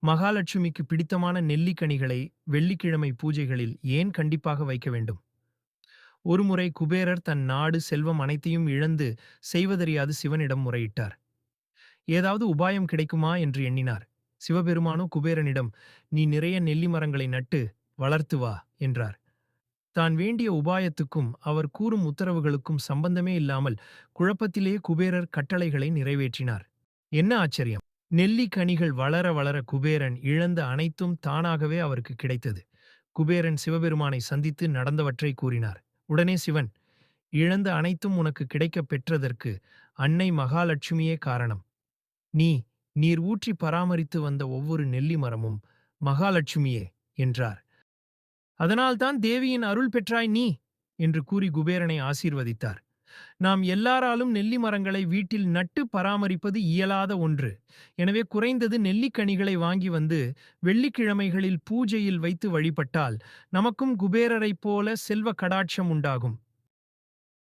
மகாலட்சுமிக்கு பிடித்தமான நெல்லிக்கனிகளை வெள்ளிக்கிழமை பூஜைகளில் ஏன் கண்டிப்பாக வைக்க வேண்டும்? ஒருமுறை குபேரர் தன் நாடு செல்வம் அனைத்தையும் இழந்து செய்வதறியாது சிவனிடம் முறையிட்டார். ஏதாவது உபாயம் கிடைக்குமா என்று எண்ணினார். சிவபெருமானோ குபேரனிடம், நீ நிறைய நெல்லி மரங்களை நட்டு வளர்த்து வா என்றார். தான் வேண்டிய உபாயத்துக்கும் அவர் கூறும் உத்தரவுகளுக்கும் சம்பந்தமே இல்லாமல் குழப்பத்திலே குபேரர் கட்டளைகளை நிறைவேற்றினார். என்ன ஆச்சரியம்! நெல்லி கனிகள் வளர வளர குபேரன் இழந்த அனைத்தும் தானாகவே அவருக்கு கிடைத்தது. குபேரன் சிவபெருமானை சந்தித்து நடந்தவற்றை கூறினார். உடனே சிவன், இழந்த அனைத்தும் உனக்கு கிடைக்கப் பெற்றதற்கு அன்னை மகாலட்சுமியே காரணம். நீ நீர் ஊற்றி பராமரித்து வந்த ஒவ்வொரு நெல்லி மரமும் மகாலட்சுமியே என்றார். அதனால்தான் தேவியின் அருள் பெற்றாய் நீ என்று கூறி குபேரனை ஆசீர்வதித்தார். நாம் எல்லாராலும் நெல்லி மரங்களை வீட்டில் நட்டு பராமரிப்பது இயலாத ஒன்று. எனவே குறைந்தது நெல்லிக்கனிகளை வாங்கி வந்து வெள்ளிக்கிழமைகளில் பூஜையில் வைத்து வழிபட்டால் நமக்கும் குபேரரைப் போல செல்வ கடாட்சம் உண்டாகும்.